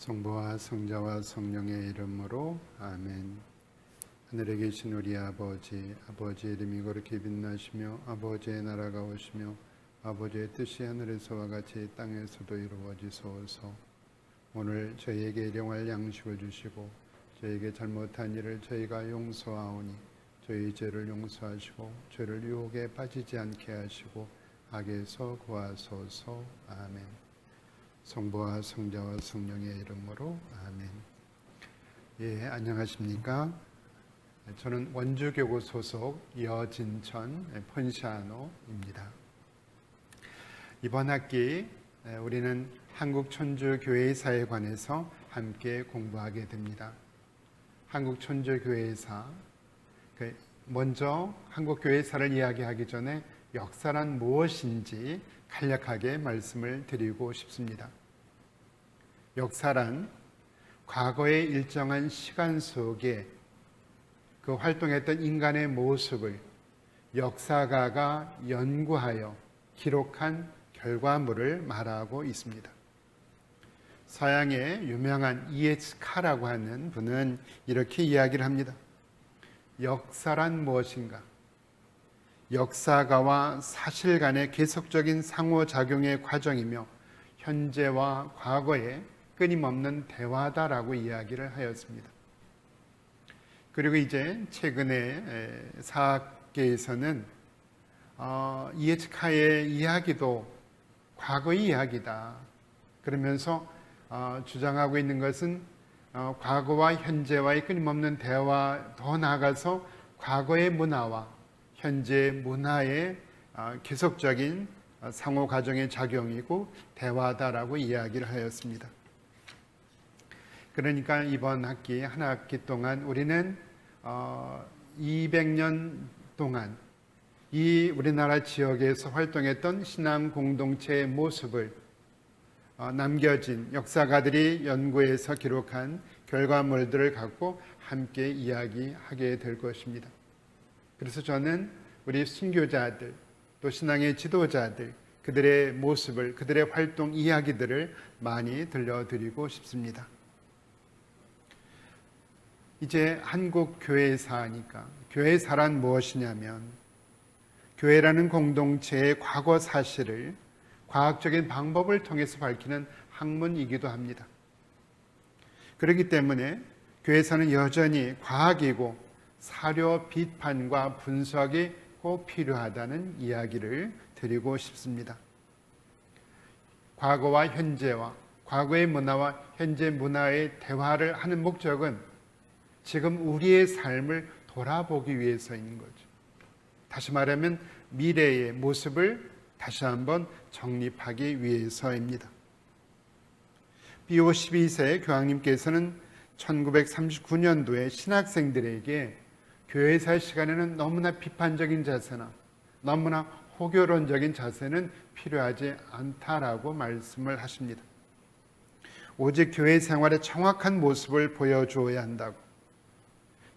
성부와 성자와 성령의 이름으로 아멘. 하늘에 계신 우리 아버지, 아버지의 이름이 거룩히 빛나시며 아버지의 나라가 오시며 아버지의 뜻이 하늘에서와 같이 땅에서도 이루어지소서. 오늘 저희에게 일용할 양식을 주시고 저희에게 잘못한 일을 저희가 용서하오니 저희 죄를 용서하시고 죄를 유혹에 빠지지 않게 하시고 악에서 구하소서. 아멘. 성부와 성자와 성령의 이름으로 아멘. 예, 안녕하십니까? 저는 원주교구 소속 여진천 폰시아노입니다. 이번 학기 우리는 한국천주교회사에 관해서 함께 공부하게 됩니다. 한국천주교회사, 먼저 한국교회사를 이야기하기 전에 역사란 무엇인지 간략하게 말씀을 드리고 싶습니다. 역사란 과거의 일정한 시간 속에 그 활동했던 인간의 모습을 역사가가 연구하여 기록한 결과물을 말하고 있습니다. 서양의 유명한 E.H. 카라고 하는 분은 이렇게 이야기를 합니다. 역사란 무엇인가? 역사가와 사실 간의 계속적인 상호작용의 과정이며 현재와 과거의 끊임없는 대화다라고 이야기를 하였습니다. 그리고 이제 최근에 사학계에서는 E.H. 카의 이야기도 과거의 이야기다 그러면서 주장하고 있는 것은 과거와 현재와의 끊임없는 대화, 더 나아가서 과거의 문화와 현재 문화의 계속적인 상호 과정의 작용이고 대화다라고 이야기를 하였습니다. 그러니까 이번 학기 한 학기 동안 우리는 200년 동안 이 우리나라 지역에서 활동했던 신앙 공동체의 모습을 남겨진 역사가들이 연구해서 기록한 결과물들을 갖고 함께 이야기하게 될 것입니다. 그래서 저는 우리 순교자들 또 신앙의 지도자들 그들의 모습을 그들의 활동 이야기들을 많이 들려드리고 싶습니다. 이제 한국 교회사니까 교회사란 무엇이냐면 교회라는 공동체의 과거 사실을 과학적인 방법을 통해서 밝히는 학문이기도 합니다. 그렇기 때문에 교회사는 여전히 과학이고 사료 비판과 분석이 꼭 필요하다는 이야기를 드리고 싶습니다. 과거와 현재와 과거의 문화와 현재 문화의 대화를 하는 목적은 지금 우리의 삶을 돌아보기 위해서인 거죠. 다시 말하면 미래의 모습을 다시 한번 정립하기 위해서입니다. 비오 12세 교황님께서는 1939년도에 신학생들에게 교회사 시간에는 너무나 비판적인 자세나 너무나 호교론적인 자세는 필요하지 않다라고 말씀을 하십니다. 오직 교회 생활의 정확한 모습을 보여주어야 한다고,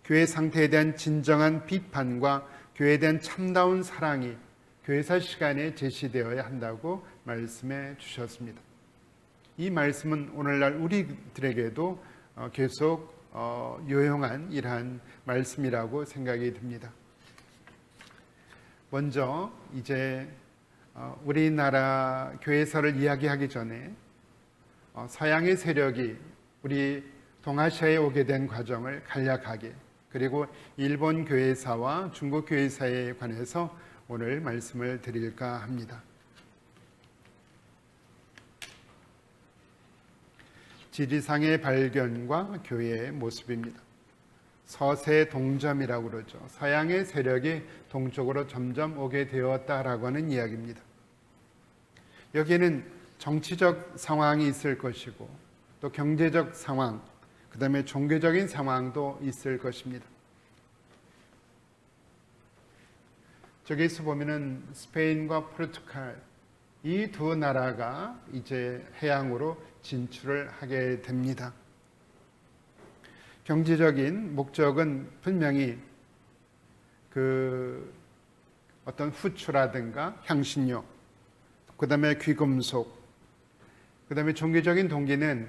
교회 상태에 대한 진정한 비판과 교회에 대한 참다운 사랑이 교회사 시간에 제시되어야 한다고 말씀해 주셨습니다. 이 말씀은 오늘날 우리들에게도 계속 요용한 이러한 말씀이라고 생각이 듭니다. 먼저 이제 우리나라 교회사를 이야기하기 전에 서양의 세력이 우리 동아시아에 오게 된 과정을 간략하게, 그리고 일본 교회사와 중국 교회사에 관해서 오늘 말씀을 드릴까 합니다. 지리상의 발견과 교회의 모습입니다. 서세 동점이라고 그러죠. 서양의 세력이 동쪽으로 점점 오게 되었다라고 하는 이야기입니다. 여기에는 정치적 상황이 있을 것이고 또 경제적 상황, 그 다음에 종교적인 상황도 있을 것입니다. 저기서 보면은 스페인과 포르투갈 이 두 나라가 이제 해양으로 진출을 하게 됩니다. 경제적인 목적은 분명히 어떤 후추라든가 향신료, 그 다음에 귀금속, 그 다음에 종교적인 동기는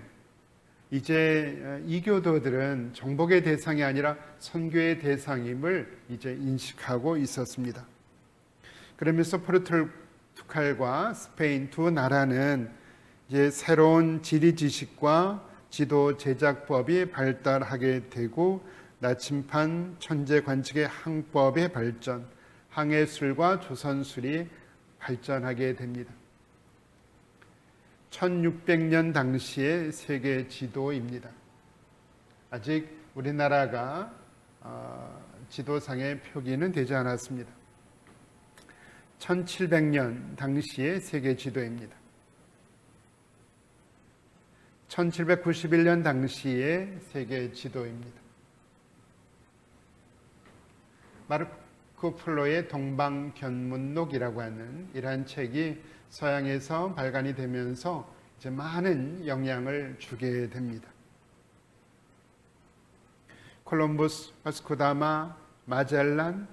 이제 이교도들은 정복의 대상이 아니라 선교의 대상임을 이제 인식하고 있었습니다. 그러면서 포르투갈과 스페인 두 나라는 이제 새로운 지리 지식과 지도 제작법이 발달하게 되고 나침판, 천재 관측의 항법의 발전, 항해술과 조선술이 발전하게 됩니다. 1600년 당시의 세계 지도입니다. 아직 우리나라가 지도상의 표기는 되지 않았습니다. 1700년 당시의 세계 지도입니다. 1791년 당시의 세계 지도입니다. 마르코 폴로의 동방견문록이라고 하는 이러한 책이 서양에서 발간이 되면서 이제 많은 영향을 주게 됩니다. 콜럼버스, 바스코다마, 마젤란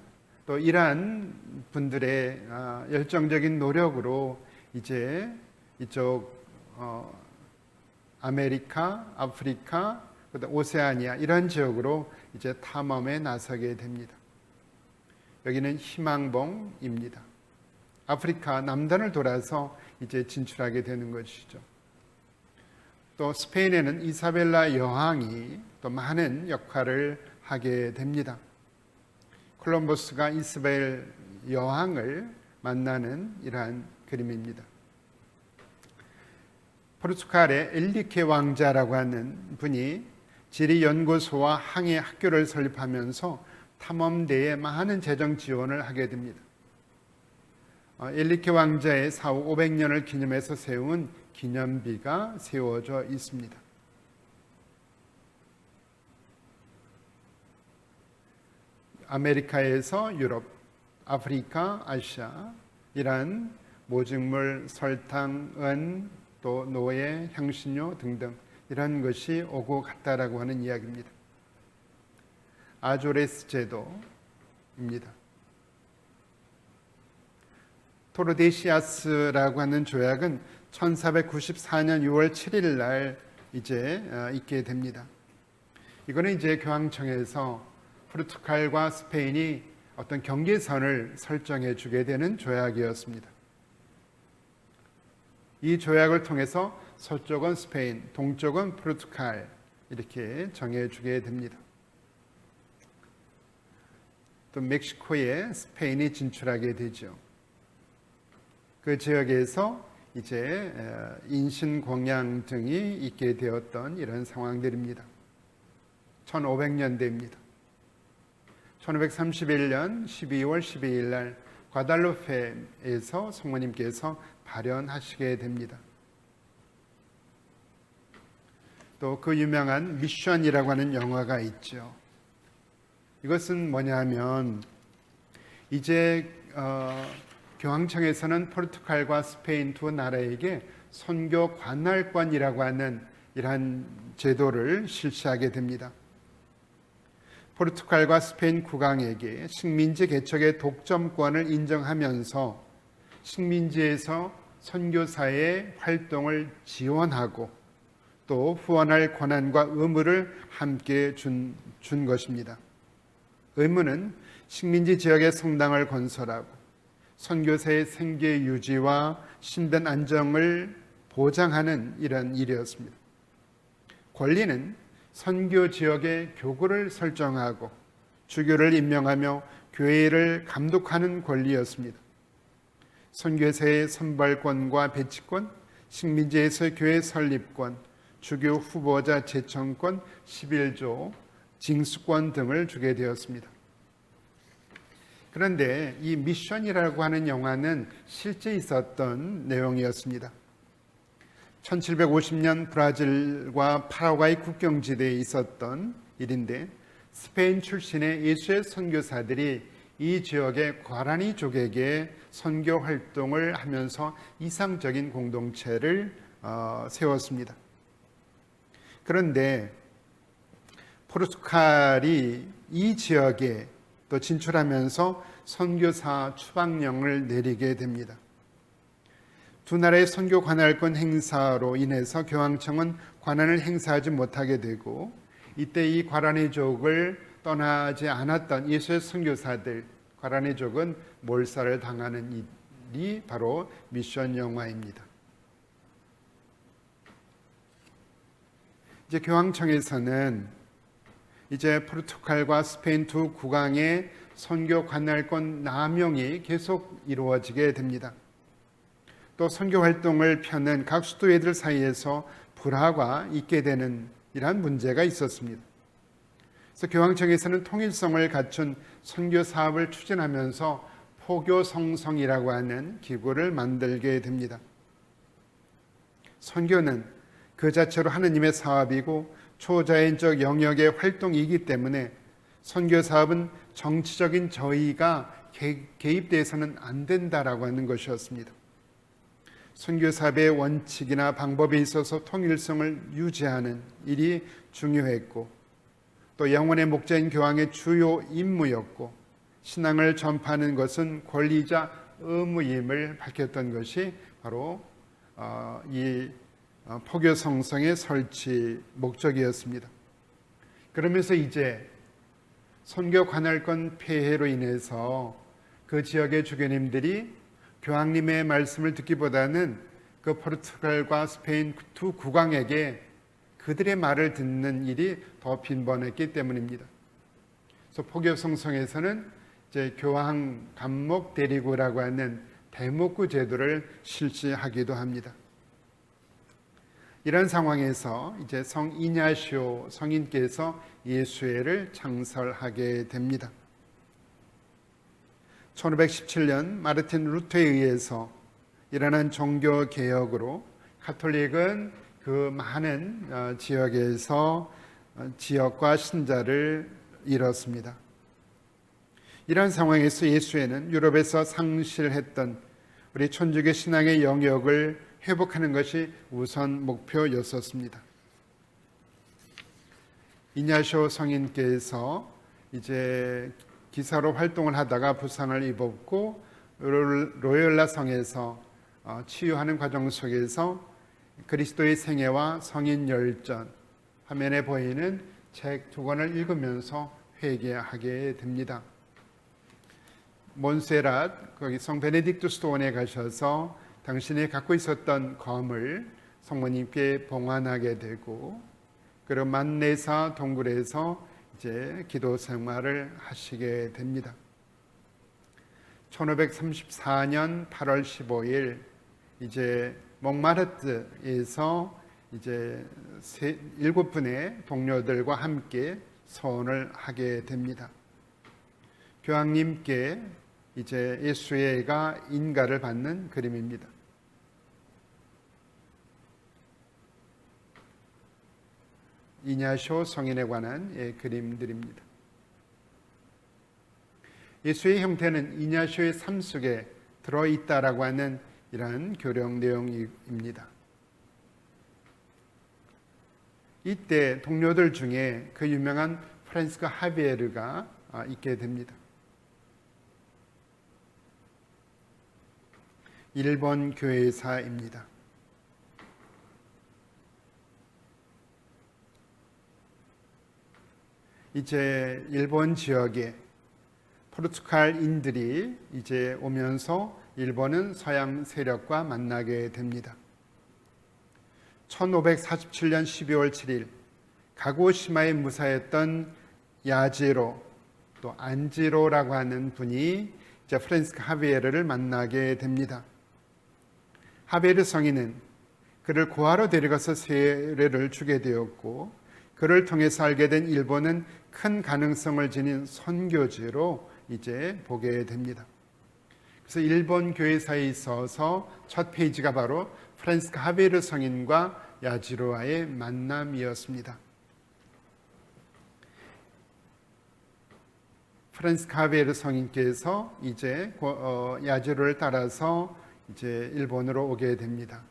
또 이러한 분들의 열정적인 노력으로 이제 이쪽 아메리카, 아프리카, 오세아니아 이런 지역으로 이제 탐험에 나서게 됩니다. 여기는 희망봉입니다. 아프리카 남단을 돌아서 이제 진출하게 되는 것이죠. 또 스페인에는 이사벨라 여왕이 또 많은 역할을 하게 됩니다. 콜럼버스가 이사벨 여왕을 만나는 이러한 그림입니다. 포르투갈의 엘리케 왕자라고 하는 분이 지리연구소와 항해학교를 설립하면서 탐험대에 많은 재정 지원을 하게 됩니다. 엘리케 왕자의 사후 500년을 기념해서 세운 기념비가 세워져 있습니다. 아메리카에서 유럽, 아프리카, 아시아 이란 모직물, 설탕, 은, 또 노예, 향신료 등등 이런 것이 오고 갔다라고 하는 이야기입니다. 아조레스 제도입니다. 토르데시아스라고 하는 조약은 1494년 6월 7일 날 이제 있게 됩니다. 이거는 이제 교황청에서 포르투갈과 스페인이 어떤 경계선을 설정해 주게 되는 조약이었습니다. 이 조약을 통해서 서쪽은 스페인, 동쪽은 포르투갈 이렇게 정해 주게 됩니다. 또 멕시코에 스페인이 진출하게 되죠. 그 지역에서 이제 인신공양 등이 있게 되었던 이런 상황들입니다. 1500년대입니다. 1531년 12월 12일 날 과달루페에서 성모님께서 발현하시게 됩니다. 또 그 유명한 미션이라고 하는 영화가 있죠. 이것은 뭐냐면 이제 교황청에서는 포르투갈과 스페인 두 나라에게 선교 관할권이라고 하는 이러한 제도를 실시하게 됩니다. 포르투갈과 스페인 국왕에게 식민지 개척의 독점권을 인정하면서 식민지에서 선교사의 활동을 지원하고 또 후원할 권한과 의무를 함께 준 것입니다. 의무는 식민지 지역의 성당을 건설하고 선교사의 생계 유지와 신변 안정을 보장하는 이런 일이었습니다. 권리는 선교 지역의 교구를 설정하고 주교를 임명하며 교회를 감독하는 권리였습니다. 선교사의 선발권과 배치권, 식민지에서 교회 설립권, 주교 후보자 제청권, 11조, 징수권 등을 주게 되었습니다. 그런데 이 미션이라고 하는 영화는 실제 있었던 내용이었습니다. 1750년 브라질과 파라과이 국경지대에 있었던 일인데 스페인 출신의 예수의 선교사들이 이 지역의 과라니족에게 선교 활동을 하면서 이상적인 공동체를 세웠습니다. 그런데 포르투갈이 이 지역에 또 진출하면서 선교사 추방령을 내리게 됩니다. 두 나라의 선교 관할권 행사로 인해서 교황청은 관할을 행사하지 못하게 되고, 이때 이 과란의족을 떠나지 않았던 예수의 선교사들, 과란의족은 몰살을 당하는 일이 바로 미션 영화입니다. 이제 교황청에서는 이제 포르투갈과 스페인 두 국왕의 선교 관할권 남용이 계속 이루어지게 됩니다. 또 선교 활동을 펴는 각 수도회들 사이에서 불화가 있게 되는 이러한 문제가 있었습니다. 그래서 교황청에서는 통일성을 갖춘 선교 사업을 추진하면서 포교성성이라고 하는 기구를 만들게 됩니다. 선교는 그 자체로 하느님의 사업이고 초자연적 영역의 활동이기 때문에 선교 사업은 정치적인 저의가 개입돼서는 안 된다라고 하는 것이었습니다. 선교 사업의 원칙이나 방법에 있어서 통일성을 유지하는 일이 중요했고, 또 영혼의 목자인 교황의 주요 임무였고, 신앙을 전파하는 것은 권리자 의무임을 밝혔던 것이 바로 이 포교성성의 설치 목적이었습니다. 그러면서 이제 선교 관할권 폐해로 인해서 그 지역의 주교님들이 교황님의 말씀을 듣기보다는 그 포르투갈과 스페인 두 국왕에게 그들의 말을 듣는 일이 더 빈번했기 때문입니다. 그래서 포교성성에서는 이제 교황 감목 대리구라고 하는 대목구 제도를 실시하기도 합니다. 이런 상황에서 이제 성 이냐시오 성인께서 예수회를 창설하게 됩니다. 1517년 마르틴 루터에 의해서 일어난 종교 개혁으로 가톨릭은 그 많은 지역에서 지역과 신자를 잃었습니다. 이러한 상황에서 예수회는 유럽에서 상실했던 우리 천주교 신앙의 영역을 회복하는 것이 우선 목표였었습니다. 이냐시오 성인께서 이제 기사로 활동을 하다가 부상을 입었고 로열라 성에서 치유하는 과정 속에서 그리스도의 생애와 성인 열전 화면에 보이는 책 2권을 읽으면서 회개하게 됩니다. 몬세랏 거기 성 베네딕투 수도원에 가셔서 당신이 갖고 있었던 검을 성모님께 봉환하게 되고, 그리고 만네사 동굴에서 이제 기도 생활을 하시게 됩니다. 1534년 8월 15일 이제 몽마르트에서 이제 7분의 동료들과 함께 서원을 하게 됩니다. 교황님께 이제 예수회가 인가를 받는 그림입니다. 이냐시오 성인에 관한 그림들입니다. 예수의 형태는 이냐시오의 삶 속에 들어있다라고 하는 이러한 교령 내용입니다. 이때 동료들 중에 그 유명한 프란시스코 하비에르가 있게 됩니다. 일본 교회사입니다. 이제 일본 지역에 포르투갈인들이 이제 오면서 일본은 서양 세력과 만나게 됩니다. 1547년 12월 7일 가고시마에 무사했던 야지로 또 안지로라고 하는 분이 이제 프란시스코 하비에르를 만나게 됩니다. 하비에르 성인은 그를 고아로 데려가서 세례를 주게 되었고, 그를 통해서 알게 된 일본은 큰 가능성을 지닌 선교지로 이제 보게 됩니다. 그래서 일본 교회사에 있어서 첫 페이지가 바로 프란시스코 하비에르 성인과 야지로와의 만남이었습니다. 프란시스코 하비에르 성인께서 이제 야지로를 따라서 이제 일본으로 오게 됩니다.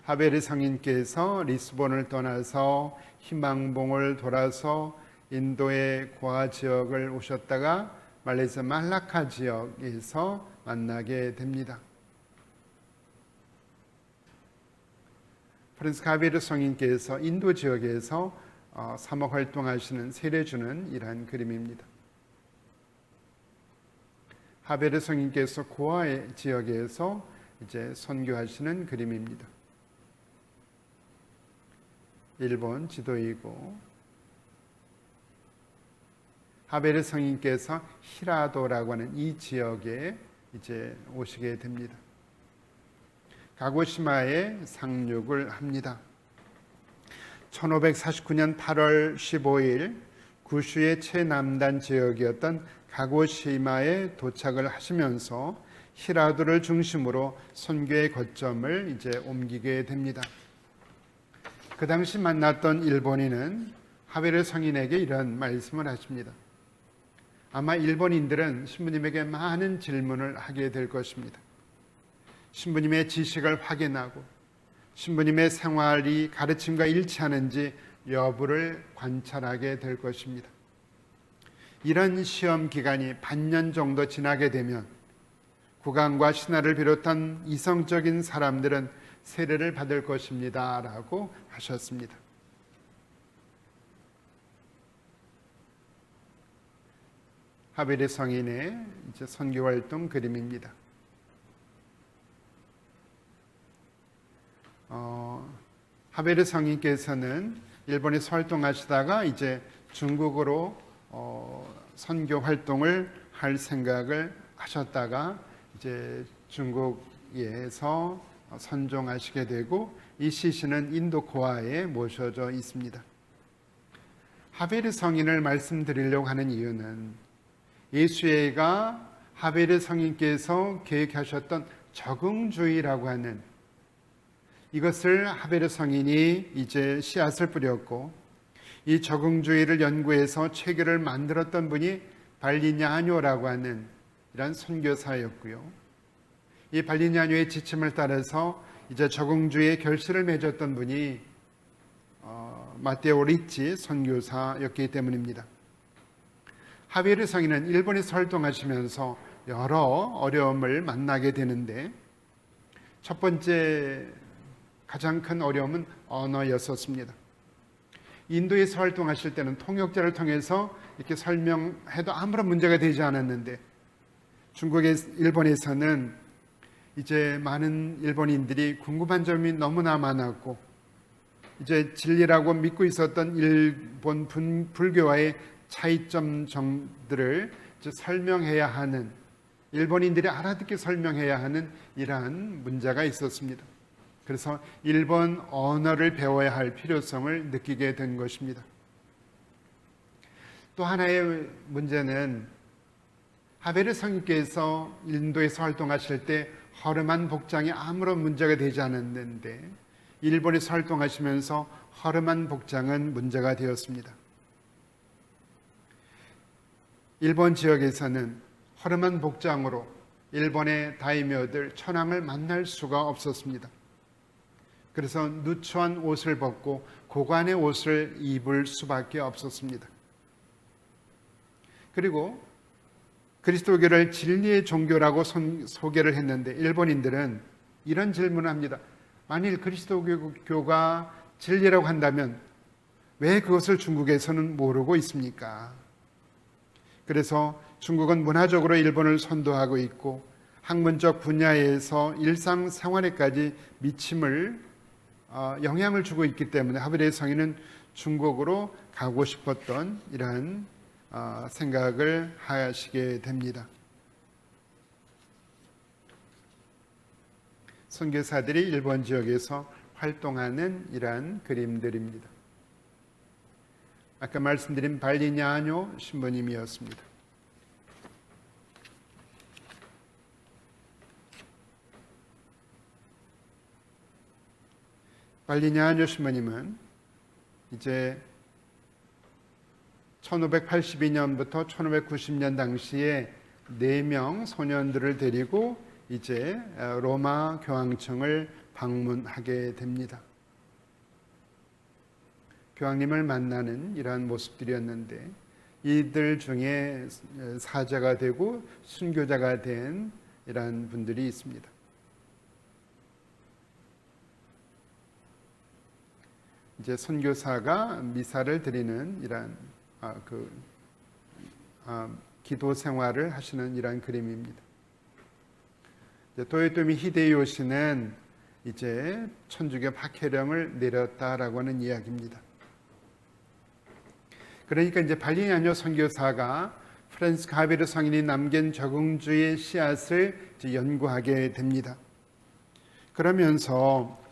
하베르 성인께서 리스본을 떠나서 희망봉을 돌아서 인도의 고아 지역을 오셨다가 말레이시아 말라카 지역에서 만나게 됩니다. 프란츠 가베르 성인께서 인도 지역에서 사목 활동하시는 세례주는 이러한 그림입니다. 하베르 성인께서 고아 지역에서 이제 선교하시는 그림입니다. 일본 지도이고, 하베르 성인께서 히라도라고 하는 이 지역에 이제 오시게 됩니다. 가고시마에 상륙을 합니다. 1549년 8월 15일 구슈의 최남단 지역이었던 가고시마에 도착을 하시면서 히라도를 중심으로 선교의 거점을 이제 옮기게 됩니다. 그 당시 만났던 일본인은 하베르 성인에게 이런 말씀을 하십니다. 아마 일본인들은 신부님에게 많은 질문을 하게 될 것입니다. 신부님의 지식을 확인하고 신부님의 생활이 가르침과 일치하는지 여부를 관찰하게 될 것입니다. 이런 시험 기간이 반년 정도 지나게 되면 국왕과 신하를 비롯한 이성적인 사람들은 세례를 받을 것입니다 라고 하셨습니다. 하베르 성인의 이제 선교활동 그림입니다. 하베르 성인께서는 일본에서 활동하시다가 이제 중국으로 선교 활동을 할 생각을 하셨다가 이제 중국에서 선종하시게 되고, 이 시신은 인도 고아에 모셔져 있습니다. 하베르 성인을 말씀드리려고 하는 이유는 예수회가 하베르 성인께서 계획하셨던 적응주의라고 하는 이것을 하베르 성인이 이제 씨앗을 뿌렸고, 이 적응주의를 연구해서 체계를 만들었던 분이 발리냐뇨라고 하는 이런 선교사였고요. 이 발리냐뇨의 지침을 따라서 이제 적응주의의 결실을 맺었던 분이 마테오 리치 선교사였기 때문입니다. 하베르 성인은 일본에서 활동하시면서 여러 어려움을 만나게 되는데, 첫 번째 가장 큰 어려움은 언어였었습니다. 인도에서 활동하실 때는 통역자를 통해서 이렇게 설명해도 아무런 문제가 되지 않았는데, 일본에서는 이제 많은 일본인들이 궁금한 점이 너무나 많았고, 이제 진리라고 믿고 있었던 일본 불교와의 차이점들을 설명해야 하는, 일본인들이 알아듣게 설명해야 하는 이러한 문제가 있었습니다. 그래서 일본 언어를 배워야 할 필요성을 느끼게 된 것입니다. 또 하나의 문제는 하베르 성인께서 인도에서 활동하실 때 허름한 복장이 아무런 문제가 되지 않았는데, 일본에서 활동하시면서 허름한 복장은 문제가 되었습니다. 일본 지역에서는 허름한 복장으로 일본의 다이묘들, 천황을 만날 수가 없었습니다. 그래서 누추한 옷을 벗고 고관의 옷을 입을 수밖에 없었습니다. 그리고 그리스도교를 진리의 종교라고 소개를 했는데, 일본인들은 이런 질문을 합니다. 만일 그리스도교가 진리라고 한다면 왜 그것을 중국에서는 모르고 있습니까? 그래서 중국은 문화적으로 일본을 선도하고 있고, 학문적 분야에서 일상생활에까지 영향을 주고 있기 때문에 하베르 성인은 중국으로 가고 싶었던 이러한 생각을 하시게 됩니다. 선교사들이 일본 지역에서 활동하는 이러한 그림들입니다. 아까 말씀드린 발리냐뇨 신부님이었습니다. 발리냐뇨 신부님은 이제 1582년부터 1590년 당시에 4명 소년들을 데리고 이제 로마 교황청을 방문하게 됩니다. 교황님을 만나는 이러한 모습들이었는데, 이들 중에 사자가 되고 순교자가 된 이런 분들이 있습니다. 이제 선교사가 미사를 드리는 이런 기도 생활을 하시는 이런 그림입니다. 도요토미 히데요시는 이제 천주교 박해령을 내렸다라고 하는 이야기입니다. 그러니까 이제 발리냐뇨 선교사가 프란스 가베르 성인이 남긴 적응주의 씨앗을 이제 연구하게 됩니다. 그러면서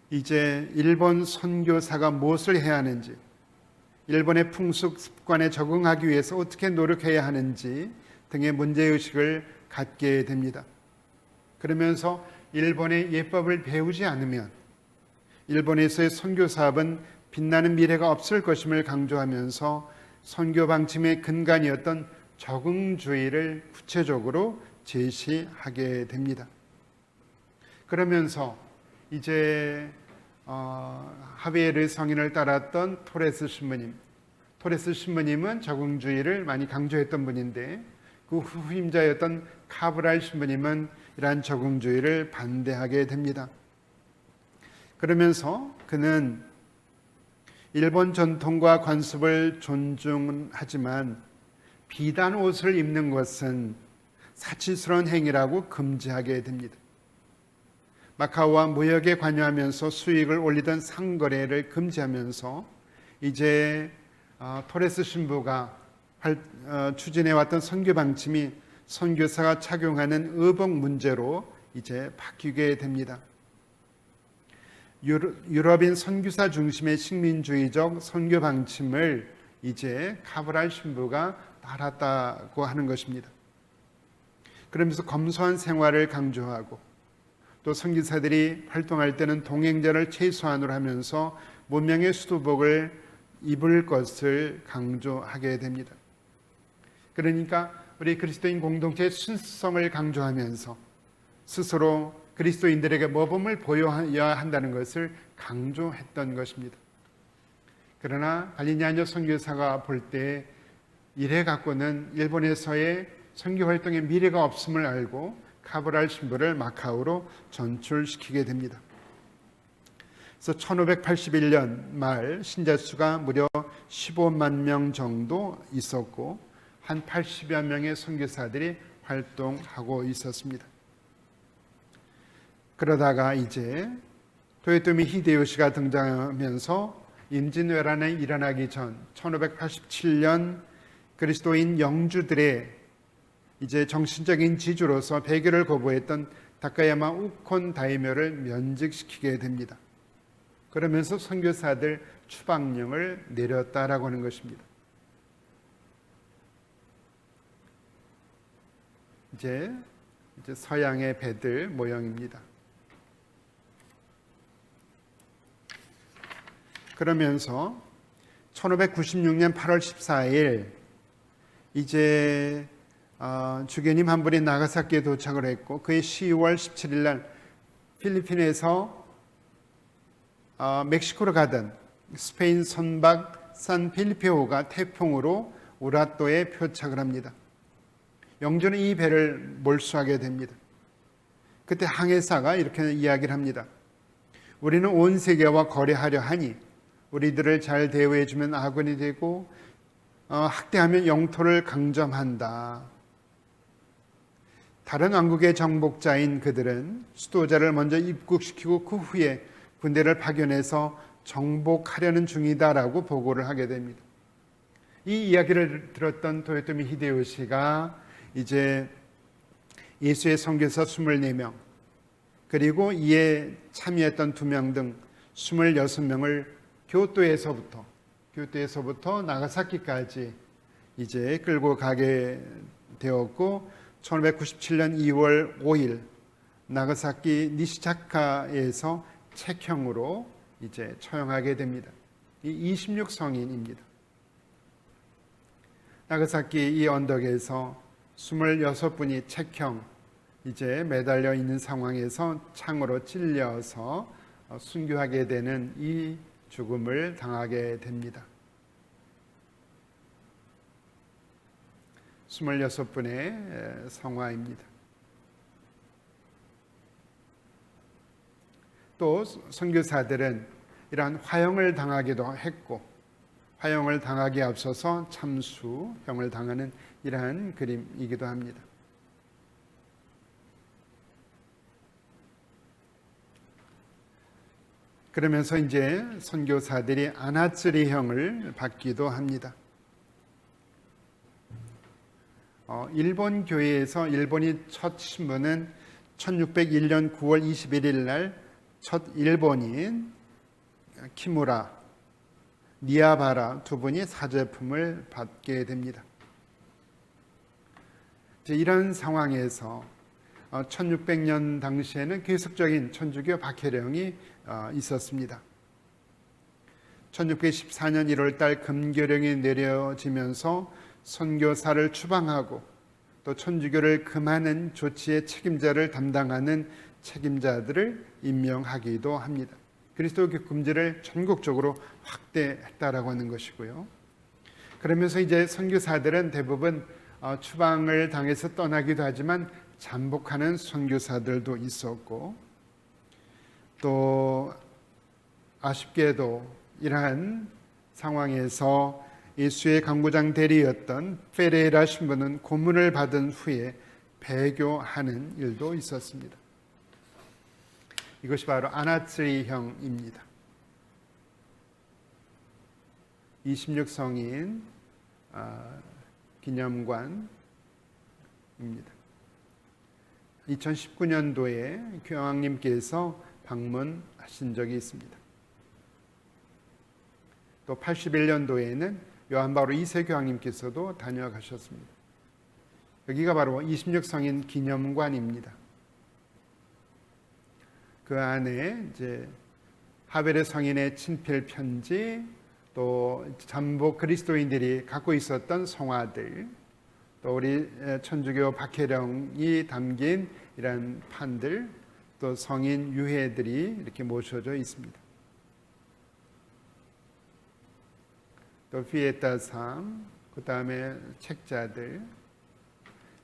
이제 일본 선교사가 무엇을 해야 하는지, 일본의 풍습 습관에 적응하기 위해서 어떻게 노력해야 하는지 등의 문제의식을 갖게 됩니다. 그러면서 일본의 예법을 배우지 않으면 일본에서의 선교 사업은 빛나는 미래가 없을 것임을 강조하면서 선교 방침의 근간이었던 적응주의를 구체적으로 제시하게 됩니다. 그러면서 이제 하베르 성인을 따랐던 토레스 신부님은 적응주의를 많이 강조했던 분인데 그 후임자였던 카브랄 신부님은 이러한 적응주의를 반대하게 됩니다. 그러면서 그는 일본 전통과 관습을 존중하지만 비단 옷을 입는 것은 사치스러운 행위라고 금지하게 됩니다. 마카오와 무역에 관여하면서 수익을 올리던 상거래를 금지하면서 이제 토레스 신부가 추진해왔던 선교 방침이 선교사가 착용하는 의복 문제로 이제 바뀌게 됩니다. 유럽인 선교사 중심의 식민주의적 선교 방침을 이제 카브랄 신부가 따랐다고 하는 것입니다. 그러면서 검소한 생활을 강조하고 또 선교사들이 활동할 때는 동행자를 최소한으로 하면서 문명의 수도복을 입을 것을 강조하게 됩니다. 그러니까 우리 그리스도인 공동체의 순수성을 강조하면서 스스로 그리스도인들에게 모범을 보여야 한다는 것을 강조했던 것입니다. 그러나 발리냐뇨 선교사가 볼 때 이래 갖고는 일본에서의 선교 활동에 미래가 없음을 알고 카브랄 신부를 마카오로 전출시키게 됩니다. 그래서 1581년 말 신자 수가 무려 15만 명 정도 있었고 한 80여 명의 선교사들이 활동하고 있었습니다. 그러다가 이제 도요토미 히데요시가 등장하면서 임진왜란이 일어나기 전 1587년 그리스도인 영주들의 이제 정신적인 지주로서 배교를 거부했던 다카야마 우콘 다이묘를 면직시키게 됩니다. 그러면서 선교사들 추방령을 내렸다라고 하는 것입니다. 이제 서양의 배들 모형입니다. 그러면서 1596년 8월 14일 이제 주교님 한 분이 나가사키에 도착을 했고 그해 10월 17일 날 필리핀에서 멕시코로 가던 스페인 선박 산 필리페오가 태풍으로 우라또에 표착을 합니다. 영주는 이 배를 몰수하게 됩니다. 그때 항해사가 이렇게 이야기를 합니다. 우리는 온 세계와 거래하려 하니 우리들을 잘 대우해주면 아군이 되고 학대하면 영토를 강점한다. 다른 왕국의 정복자인 그들은 수도자를 먼저 입국시키고 그 후에 군대를 파견해서 정복하려는 중이다라고 보고를 하게 됩니다. 이 이야기를 들었던 도요토미 히데요시가 이제 예수의 선교사 24명 그리고 이에 참여했던 2명 등 26명을 교토에서부터 나가사키까지 이제 끌고 가게 되었고 1597년 2월 5일 나가사키 니시자카에서 책형으로 이제 처형하게 됩니다. 이 26성인입니다. 나가사키 이 언덕에서 26분이 책형 이제 매달려 있는 상황에서 창으로 찔려서 순교하게 되는 이 죽음을 당하게 됩니다. 26분의 성화입니다. 또 선교사들은 이러한 화형을 당하기도 했고, 화형을 당하기에 앞서서 참수형을 당하는 이러한 그림이기도 합니다. 그러면서 이제 선교사들이 아나츠리형을 받기도 합니다. 일본 교회에서 일본이 첫 신부는 1601년 9월 21일 날 첫 일본인 키무라, 니아바라 두 분이 사제품을 받게 됩니다. 이런 상황에서 1600년 당시에는 계속적인 천주교 박해령이 있었습니다. 1614년 1월 달 금교령이 내려지면서 선교사를 추방하고 또 천주교를 금하는 조치의 책임자를 담당하는 책임자들을 임명하기도 합니다. 그리스도교 금지를 전국적으로 확대했다라고 하는 것이고요. 그러면서 이제 선교사들은 대부분 추방을 당해서 떠나기도 하지만 잠복하는 선교사들도 있었고, 또 아쉽게도 이러한 상황에서 예수의 강구장 대리였던 페레이라 신부는 고문을 받은 후에 배교하는 일도 있었습니다. 이것이 바로 아나츠리형입니다. 26성인 기념관입니다. 2019년도에 교황님께서 방문하신 적이 있습니다. 또 81년도에는 요한 바로 2세 교황님께서도 다녀가셨습니다. 여기가 바로 26성인 기념관입니다. 그 안에 이제 하벨의 성인의 친필 편지, 또 잠복 그리스도인들이 갖고 있었던 성화들, 또 우리 천주교 박해령이 담긴 이런 판들, 또 성인 유해들이 이렇게 모셔져 있습니다. 또 피에타상, 그 다음에 책자들,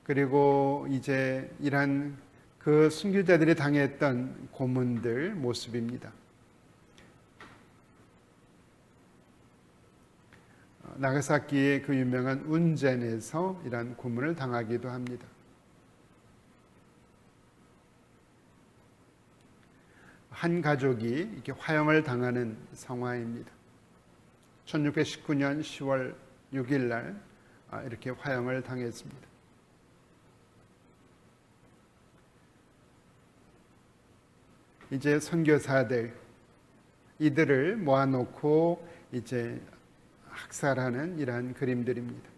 그리고 이제 이런 그 순교자들이 당했던 고문들 모습입니다. 나가사키의 그 유명한 운젠에서 이러한 고문을 당하기도 합니다. 한 가족이 이렇게 화형을 당하는 상황입니다. 1619년 10월 6일 날 이렇게 화형을 당했습니다. 이제 선교사들 이들을 모아놓고 이제 학살하는 이러한 그림들입니다.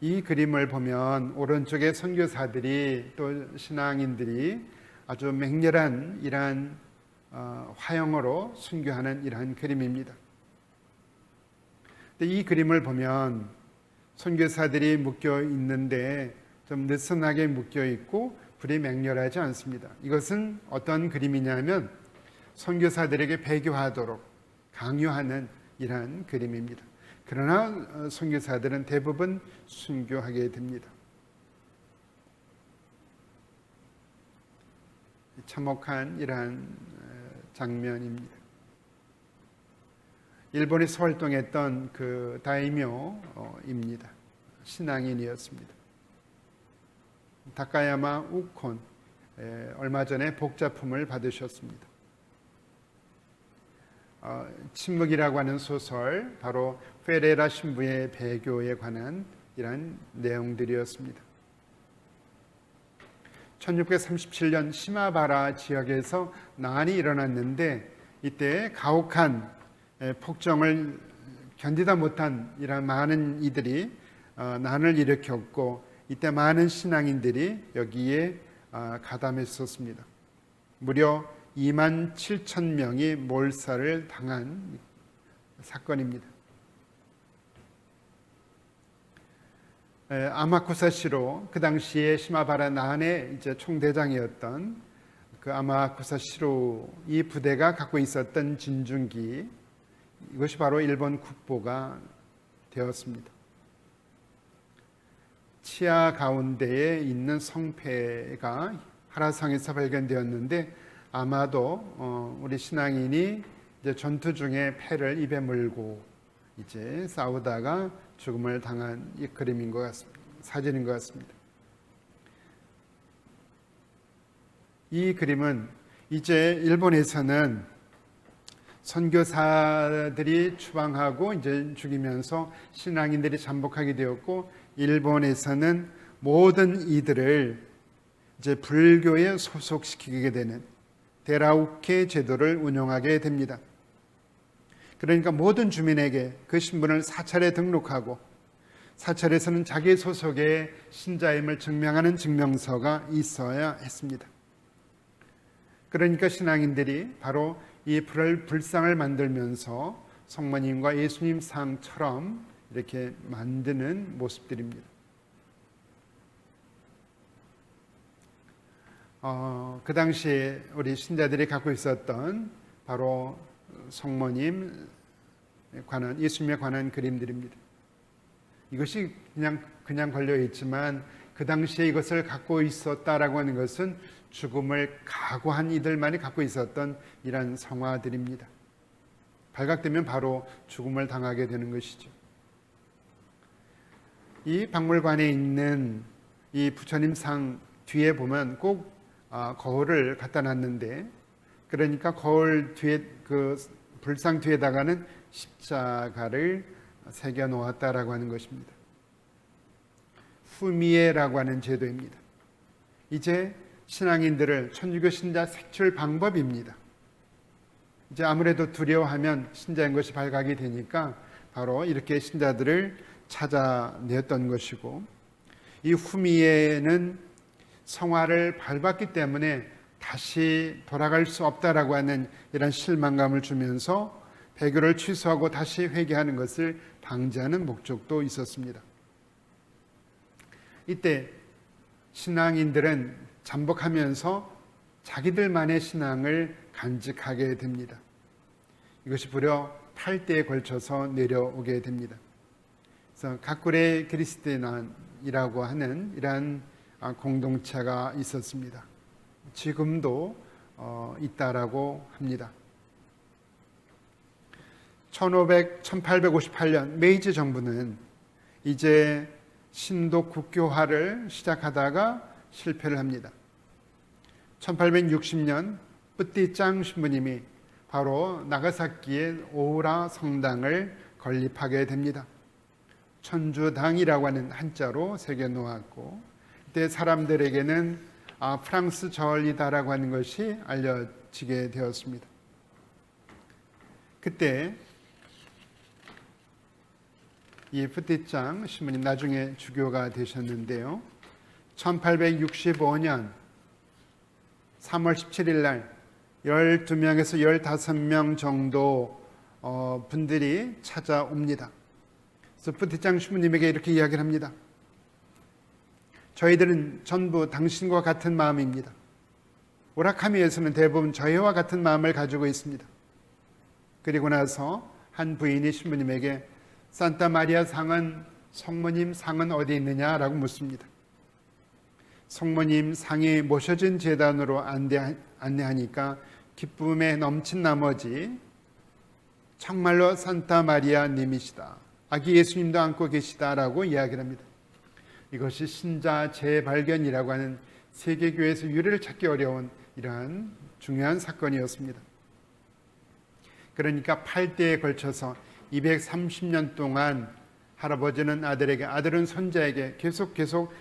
이 그림을 보면 오른쪽에 선교사들이 또 신앙인들이 아주 맹렬한 이러한 화형으로 순교하는 이러한 그림입니다. 근데 이 그림을 보면 선교사들이 묶여 있는데 좀 느슨하게 묶여 있고 불이 맹렬하지 않습니다. 이것은 어떤 그림이냐면 선교사들에게 배교하도록 강요하는 이러한 그림입니다. 그러나 선교사들은 대부분 순교하게 됩니다. 참혹한 이러한 장면입니다. 일본에서 활동했던 그 다이묘입니다. 신앙인이었습니다. 다카야마 우콘, 얼마 전에 복자품을 받으셨습니다. 침묵이라고 하는 소설, 바로 페레라 신부의 배교에 관한 이러한 내용들이었습니다. 1637년 시마바라 지역에서 난이 일어났는데 이때 가혹한 폭정을 견디다 못한 이런 많은 이들이 난을 일으켰고, 이때 많은 신앙인들이 여기에 가담했었습니다. 무려 2만 7천 명이 몰살을 당한 사건입니다. 아마쿠사시로, 그 당시에 시마바라 난의 이제 총대장이었던 그 아마쿠사시로 이 부대가 갖고 있었던 진중기, 이것이 바로 일본 국보가 되었습니다. 치아 가운데에 있는 성패가 하라상에서 발견되었는데 아마도 우리 신앙인이 이제 전투 중에 패를 입에 물고 이제 싸우다가 죽음을 당한 이 그림인 것 같습니다. 사진인 것 같습니다. 이 그림은 이제 일본에서는 선교사들이 추방하고 이제 죽이면서 신앙인들이 잠복하게 되었고, 일본에서는 모든 이들을 이제 불교에 소속시키게 되는 데라우케 제도를 운영하게 됩니다. 그러니까 모든 주민에게 그 신분을 사찰에 등록하고, 사찰에서는 자기 소속의 신자임을 증명하는 증명서가 있어야 했습니다. 그러니까 신앙인들이 바로 이 불상을 만들면서 성모님과 예수님 상처럼 이렇게 만드는 모습들입니다. 그 당시에 우리 신자들이 갖고 있었던 바로 성모님 관한, 예수님에 관한 그림들입니다. 이것이 그냥 걸려 있지만 그 당시에 이것을 갖고 있었다라고 하는 것은 죽음을 각오한 이들만이 갖고 있었던 이런 성화들입니다. 발각되면 바로 죽음을 당하게 되는 것이죠. 이 박물관에 있는 이 부처님 상 뒤에 보면 꼭 거울을 갖다 놨는데, 그러니까 거울 뒤에 그 불상 뒤에다가는 십자가를 새겨 놓았다라고 하는 것입니다. 후미에라고 하는 제도입니다. 이제 신앙인들을 천주교 신자 색출 방법입니다. 이제 아무래도 두려워하면 신자인 것이 발각이 되니까 바로 이렇게 신자들을 찾아냈던 것이고, 이 후미에는 성화를 밟았기 때문에 다시 돌아갈 수 없다라고 하는 이런 실망감을 주면서 배교를 취소하고 다시 회개하는 것을 방지하는 목적도 있었습니다. 이때 신앙인들은 잠복하면서 자기들만의 신앙을 간직하게 됩니다. 이것이 무려 8대에 걸쳐서 내려오게 됩니다. 그래서 가꾸레 그리스도인이라고 하는 이러한 공동체가 있었습니다. 지금도 있다라고 합니다. 1858년 메이지 정부는 이제 신도 국교화를 시작하다가 실패를 합니다. 1860년 뿌띠짱 신부님이 바로 나가사키의 오우라 성당을 건립하게 됩니다. 천주당이라고 하는 한자로 새겨 놓았고, 그때 사람들에게는 프랑스 절이다라고 하는 것이 알려지게 되었습니다. 그때 이 뿌띠짱 신부님 나중에 주교가 되셨는데요, 1865년 3월 17일 날 12명에서 15명 정도 분들이 찾아옵니다. 그래서 뿌띠짱 신부님에게 이렇게 이야기를 합니다. 저희들은 전부 당신과 같은 마음입니다. 오라카미에서는 대부분 저희와 같은 마음을 가지고 있습니다. 그리고 나서 한 부인이 신부님에게 산타 마리아 상은, 성모님 상은 어디 있느냐라고 묻습니다. 성모님 상이 모셔진 제단으로 안내하니까 기쁨에 넘친 나머지 정말로 산타 마리아 님이시다, 아기 예수님도 안고 계시다라고 이야기를 합니다. 이것이 신자 재발견이라고 하는 세계교회에서 유래를 찾기 어려운 이러한 중요한 사건이었습니다. 그러니까 8대에 걸쳐서 230년 동안 할아버지는 아들에게, 아들은 손자에게 계속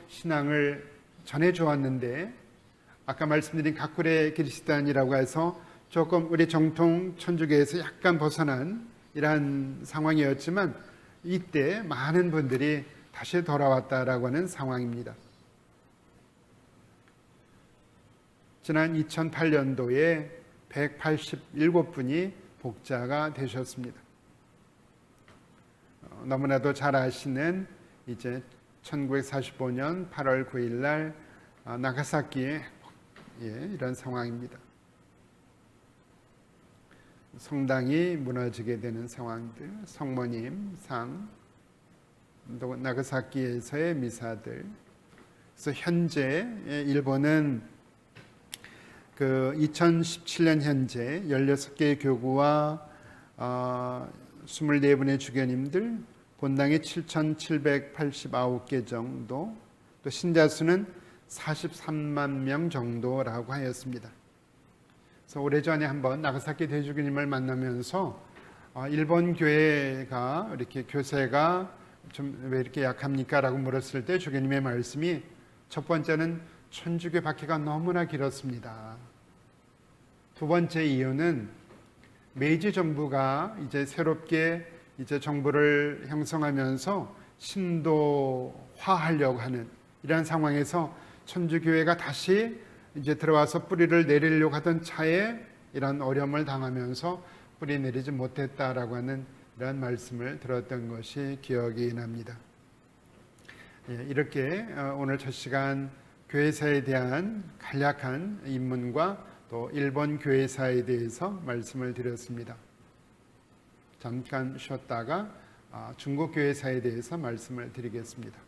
신앙을 전해주었는데, 아까 말씀드린 가꾸레 그리스도인이라고 해서 조금 우리 정통 천주교에서 약간 벗어난 이러한 상황이었지만, 이때 많은 분들이 다시 돌아왔다라고 하는 상황입니다. 지난 2008년도에 187분이 복자가 되셨습니다. 너무나도 잘 아시는 이제 1945년 8월 9일 날 나가사키의 이런 상황입니다. 성당이 무너지게 되는 상황들, 성모님 상, 또 나가사키에서의 미사들. 그래서 현재 일본은 그 2017년 현재 16개의 교구와 24분의 주교님들, 본당이 7,789개 정도, 또 신자 수는 43만 명 정도라고 하였습니다. 그래서 오래전에 한번 나가사키 대주교님을 만나면서 일본 교회가 이렇게 교세가 좀 왜 이렇게 약합니까? 라고 물었을 때 주교님의 말씀이 첫 번째는 천주교 박해가 너무나 길었습니다. 두 번째 이유는 메이지 정부가 이제 새롭게 이제 정부를 형성하면서 신도화하려고 하는 이러한 상황에서 천주교회가 다시 이제 들어와서 뿌리를 내리려고 하던 차에 이런 어려움을 당하면서 뿌리 내리지 못했다라고 하는 이런 말씀을 들었던 것이 기억이 납니다. 이렇게 오늘 첫 시간 교회사에 대한 간략한 입문과 또 일본 교회사에 대해서 말씀을 드렸습니다. 잠깐 쉬었다가 중국 교회사에 대해서 말씀을 드리겠습니다.